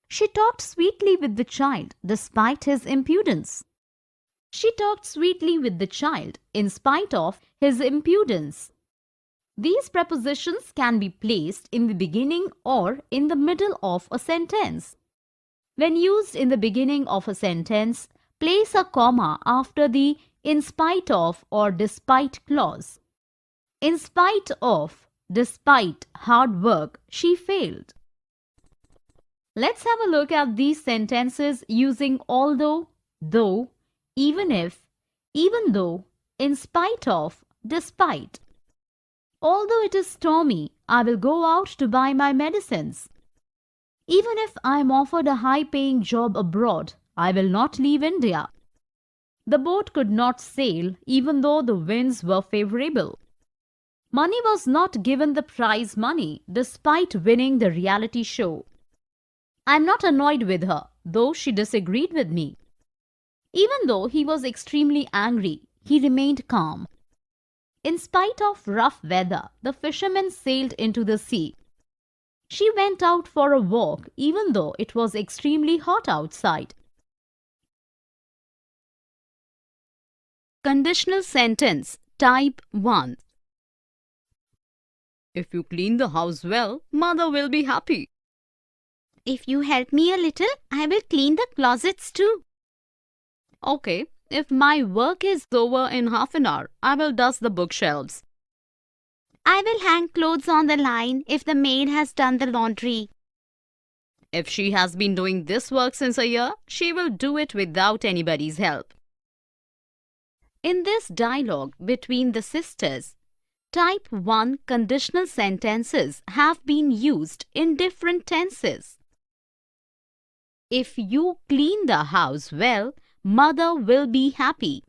She talked sweetly with the child despite his impudence. She talked sweetly with the child in spite of his impudence. These prepositions can be placed in the beginning or in the middle of a sentence. When used in the beginning of a sentence, place a comma after the in spite of or despite clause. In spite of, despite hard work, she failed. Let's have a look at these sentences using although, though, even if, even though, in spite of, despite. Although it is stormy, I will go out to buy my medicines. Even if I am offered a high-paying job abroad, I will not leave India. The boat could not sail even though the winds were favorable. Money was not given the prize money despite winning the reality show. I am not annoyed with her, though she disagreed with me. Even though he was extremely angry, he remained calm. In spite of rough weather, the fishermen sailed into the sea. She went out for a walk even though it was extremely hot outside. Conditional sentence type 1. If you clean the house well, mother will be happy. If you help me a little, I will clean the closets too. Okay, if my work is over in half an hour, I will dust the bookshelves. I will hang clothes on the line if the maid has done the laundry. If she has been doing this work since a year, she will do it without anybody's help. In this dialogue between the sisters, type 1 conditional sentences have been used in different tenses. If you clean the house well, mother will be happy.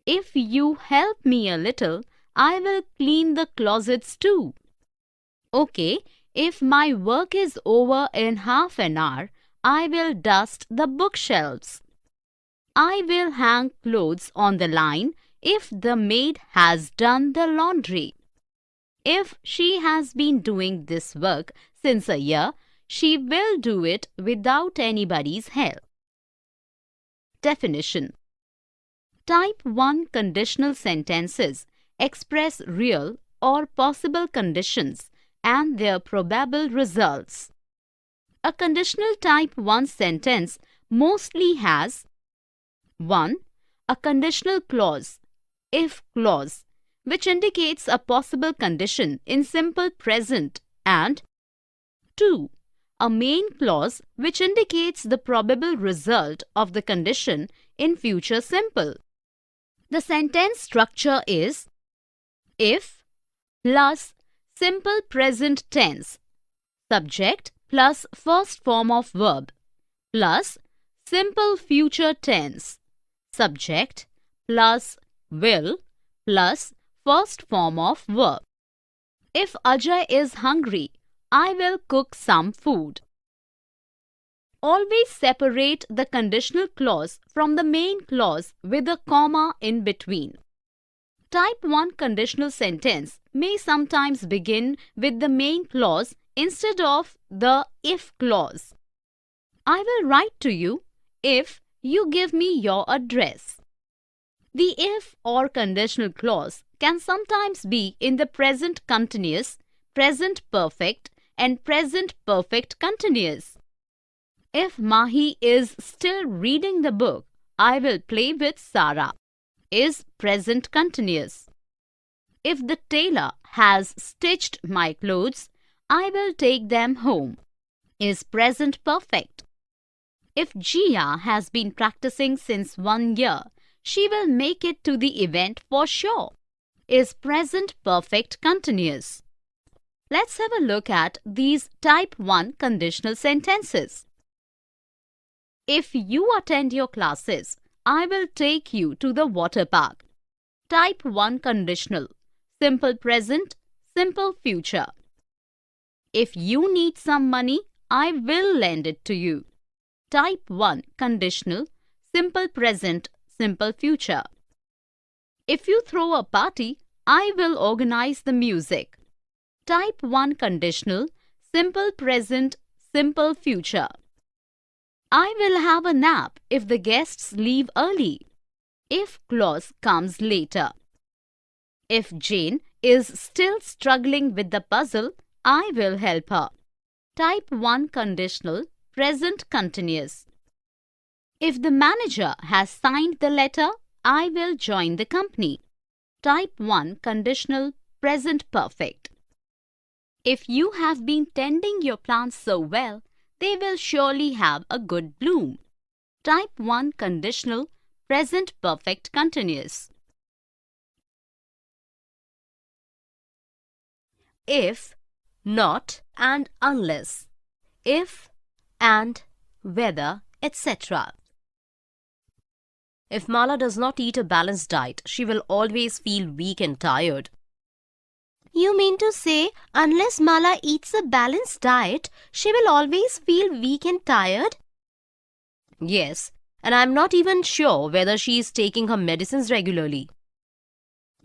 If you help me a little, I will clean the closets too. Okay, if my work is over in half an hour, I will dust the bookshelves. I will hang clothes on the line if the maid has done the laundry. If she has been doing this work since a year, she will do it without anybody's help. Definition. Type 1 conditional sentences express real or possible conditions and their probable results. A conditional type 1 sentence mostly has 1. A conditional clause, if clause, which indicates a possible condition in simple present, and 2. A main clause which indicates the probable result of the condition in future simple. The sentence structure is if plus simple present tense, subject plus first form of verb, plus simple future tense, subject plus will plus first form of verb. If Ajay is hungry, I will cook some food. Always separate the conditional clause from the main clause with a comma in between. Type 1 conditional sentence may sometimes begin with the main clause instead of the if clause. I will write to you if you give me your address. The if or conditional clause can sometimes be in the present continuous, present perfect, and present perfect continuous. If Mahi is still reading the book, I will play with Sarah is present continuous. If the tailor has stitched my clothes, I will take them home is present perfect. If Jia has been practicing since 1 year, she will make it to the event for sure is present perfect continuous. Let's have a look at these type 1 conditional sentences. If you attend your classes, I will take you to the water park. Type 1 conditional. Simple present, simple future. If you need some money, I will lend it to you. Type 1 conditional. Simple present, simple future. If you throw a party, I will organize the music. Type 1 conditional. Simple present, simple future. I will have a nap if the guests leave early. If clause comes later. If Jane is still struggling with the puzzle, I will help her. Type 1 conditional, present continuous. If the manager has signed the letter, I will join the company. Type 1 conditional, present perfect. If you have been tending your plants so well, they will surely have a good bloom. Type 1 conditional, present perfect continuous. If, not, and unless. If, and, whether, etc. If Mala does not eat a balanced diet, she will always feel weak and tired. You mean to say, unless Mala eats a balanced diet, she will always feel weak and tired? Yes, and I'm not even sure whether she is taking her medicines regularly.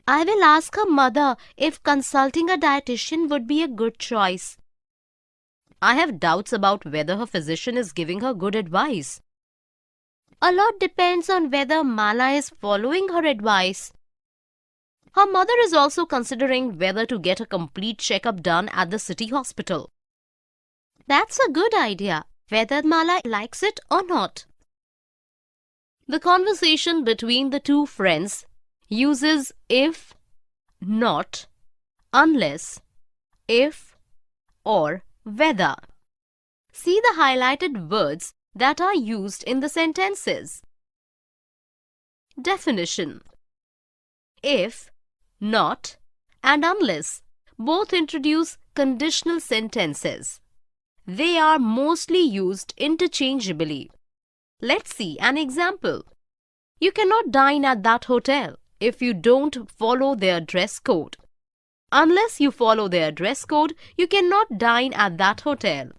I will ask her mother if consulting a dietitian would be a good choice. I have doubts about whether her physician is giving her good advice. A lot depends on whether Mala is following her advice. Her mother is also considering whether to get a complete checkup done at the city hospital. That's a good idea, whether Mala likes it or not. The conversation between the two friends uses if, not, unless, if, or whether. See the highlighted words that are used in the sentences. Definition. If, not, and unless both introduce conditional sentences. They are mostly used interchangeably. Let's see an example. You cannot dine at that hotel if you don't follow their dress code. Unless you follow their dress code, you cannot dine at that hotel.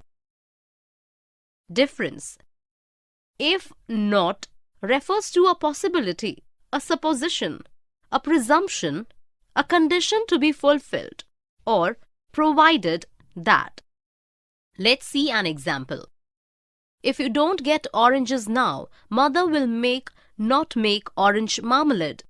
Difference. If not refers to a possibility, a supposition, a presumption, a condition to be fulfilled, or provided that. Let's see an example. If you don't get oranges now, mother will not make orange marmalade.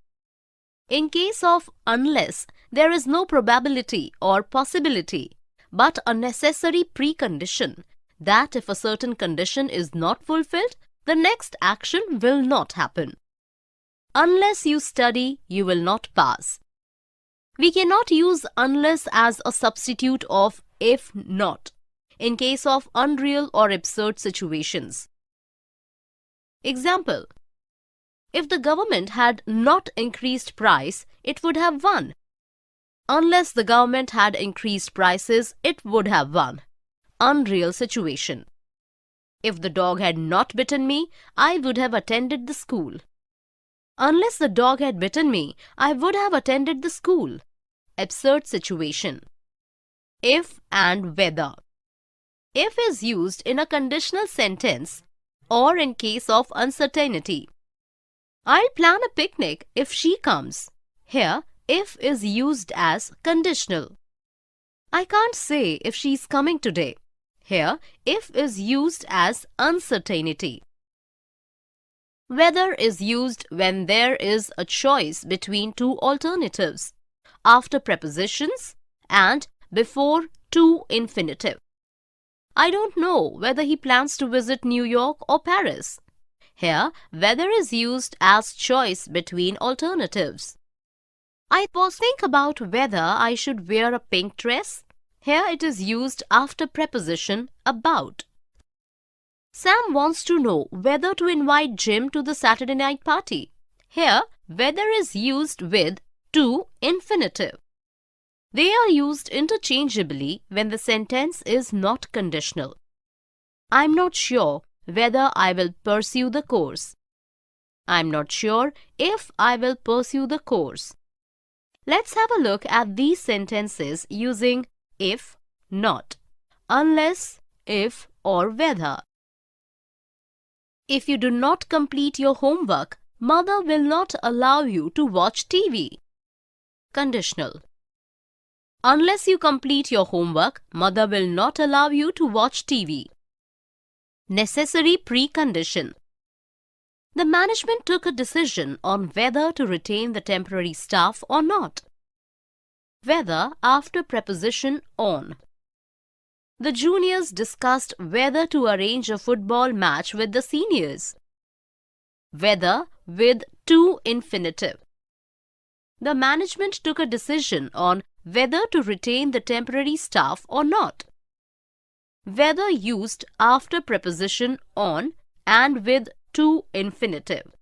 In case of unless, there is no probability or possibility, but a necessary precondition that if a certain condition is not fulfilled, the next action will not happen. Unless you study, you will not pass. We cannot use unless as a substitute of if not in case of unreal or absurd situations. Example. If the government had not increased price, it would have won. Unless the government had increased prices, it would have won. Unreal situation. If the dog had not bitten me, I would have attended the school. Unless the dog had bitten me, I would have attended the school. Absurd situation. If and whether. If is used in a conditional sentence or in case of uncertainty. I'll plan a picnic if she comes. Here, if is used as conditional. I can't say if she's coming today. Here, if is used as uncertainty. Whether is used when there is a choice between two alternatives, after prepositions and before to infinitive. I don't know whether he plans to visit New York or Paris. Here, whether is used as choice between alternatives. I was thinking about whether I should wear a pink dress. Here it is used after preposition about. Sam wants to know whether to invite Jim to the Saturday night party. Here, whether is used with to infinitive. They are used interchangeably when the sentence is not conditional. I'm not sure whether I will pursue the course. I'm not sure if I will pursue the course. Let's have a look at these sentences using if, not, unless, if or whether. If you do not complete your homework, mother will not allow you to watch TV. Conditional. Unless you complete your homework, mother will not allow you to watch TV. Necessary precondition. The management took a decision on whether to retain the temporary staff or not. Whether after preposition on. The juniors discussed whether to arrange a football match with the seniors. Whether with to infinitive. The management took a decision on whether to retain the temporary staff or not. Whether used after preposition on and with to infinitive.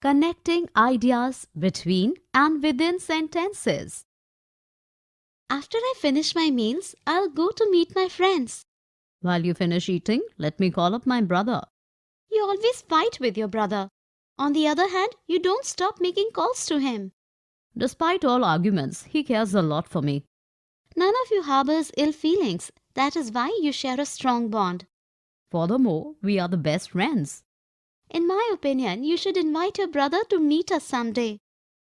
Connecting ideas between and within sentences. After I finish my meals, I'll go to meet my friends. While you finish eating, let me call up my brother. You always fight with your brother. On the other hand, you don't stop making calls to him. Despite all arguments, he cares a lot for me. None of you harbors ill feelings. That is why you share a strong bond. Furthermore, we are the best friends. In my opinion, you should invite your brother to meet us someday.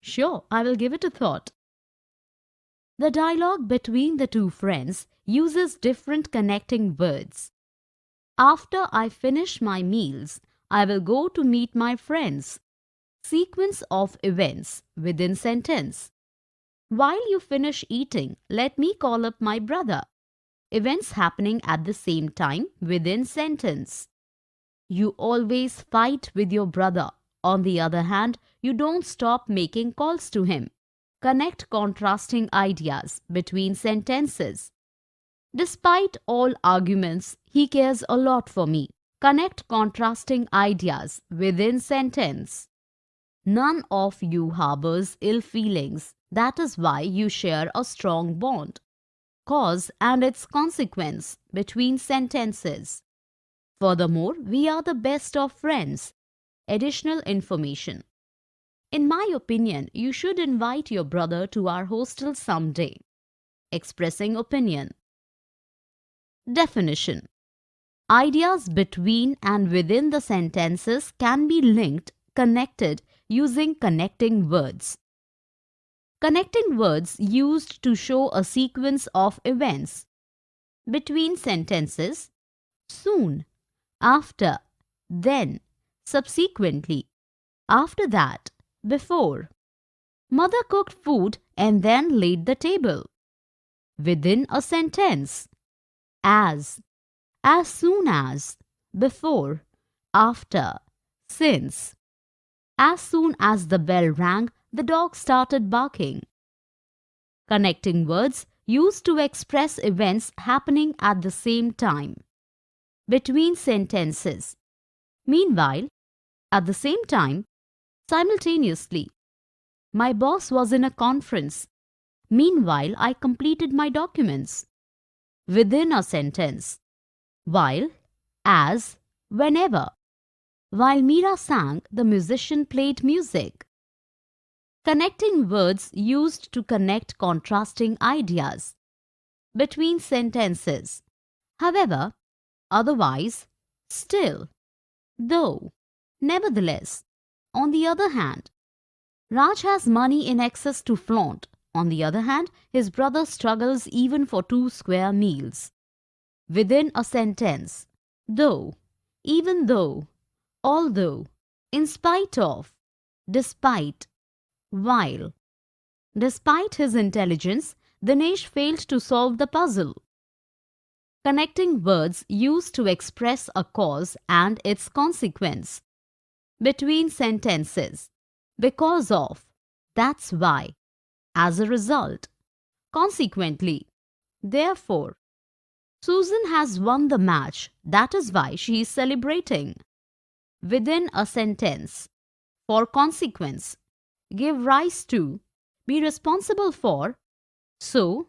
Sure, I will give it a thought. The dialogue between the two friends uses different connecting words. After I finish my meals, I will go to meet my friends. Sequence of events within sentence. While you finish eating, let me call up my brother. Events happening at the same time within sentence. You always fight with your brother. On the other hand, you don't stop making calls to him. Connect contrasting ideas between sentences. Despite all arguments, he cares a lot for me. Connect contrasting ideas within sentence. None of you harbors ill feelings. That is why you share a strong bond. Cause and its consequence between sentences. Furthermore, we are the best of friends. Additional information. In my opinion, you should invite your brother to our hostel someday. Expressing opinion. Definition. Ideas between and within the sentences can be linked, connected using connecting words. Connecting words used to show a sequence of events. Between sentences, soon, after, then, subsequently, after that, before. Mother cooked food and then laid the table. Within a sentence, as soon as, before, after, since. As soon as the bell rang, the dog started barking. Connecting words used to express events happening at the same time. Between sentences. Meanwhile, at the same time, simultaneously. My boss was in a conference. Meanwhile, I completed my documents. Within a sentence. While, as, whenever. While Meera sang, the musician played music. Connecting words used to connect contrasting ideas. between sentences. However, otherwise, still, though, nevertheless. On the other hand, Raj has money in excess to flaunt. On the other hand, his brother struggles even for 2 square meals. Within a sentence, though, even though, although, in spite of, despite, while. Despite his intelligence, Dinesh failed to solve the puzzle. Connecting words used to express a cause and its consequence. Between sentences. Because of. That's why. As a result. Consequently. Therefore. Susan has won the match. That is why she is celebrating. Within a sentence. For consequence. Give rise to. Be responsible for. So.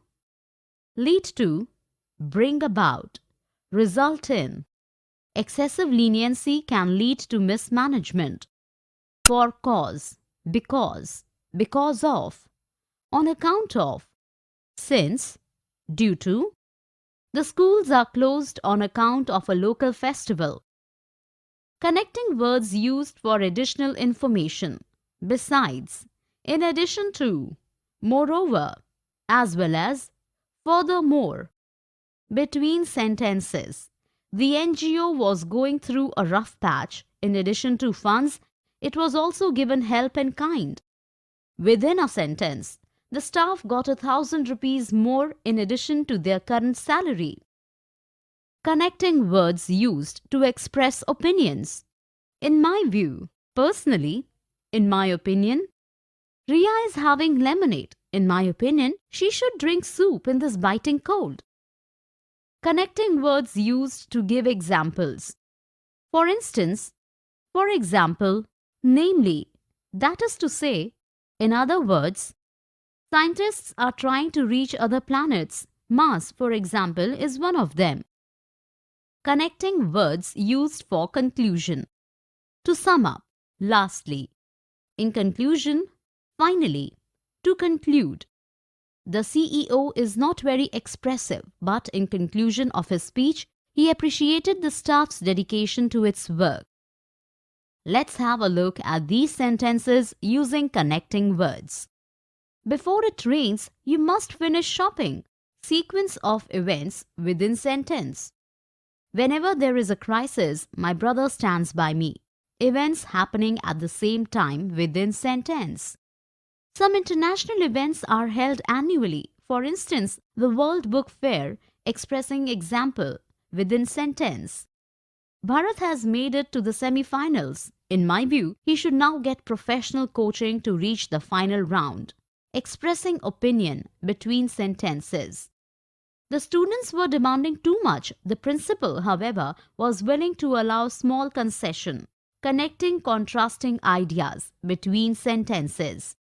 Lead to. Bring about. Result in. Excessive leniency can lead to mismanagement. For cause. Because of, on account of, since, due to. The schools are closed on account of a local festival. Connecting words used for additional information. Besides, in addition to, moreover, as well as, furthermore. Between sentences. The NGO was going through a rough patch. In addition to funds, it was also given help in kind. Within a sentence, the staff got 1,000 rupees more in addition to their current salary. Connecting words used to express opinions. In my view, personally, in my opinion, Ria is having lemonade. In my opinion, she should drink soup in this biting cold. Connecting words used to give examples. For instance, for example, namely, that is to say, in other words, scientists are trying to reach other planets. Mars, for example, is one of them. Connecting words used for conclusion. To sum up, lastly. In conclusion, finally, to conclude. The CEO is not very expressive, but in conclusion of his speech, he appreciated the staff's dedication to its work. Let's have a look at these sentences using connecting words. Before it rains, you must finish shopping. Sequence of events within sentence. Whenever there is a crisis, my brother stands by me. Events happening at the same time within sentence. Some international events are held annually. For instance, the World Book Fair, expressing example within sentence. Bharat has made it to the semi-finals. In my view, he should now get professional coaching to reach the final round. Expressing opinion between sentences. The students were demanding too much. The principal, however, was willing to allow small concession. Connecting contrasting ideas between sentences.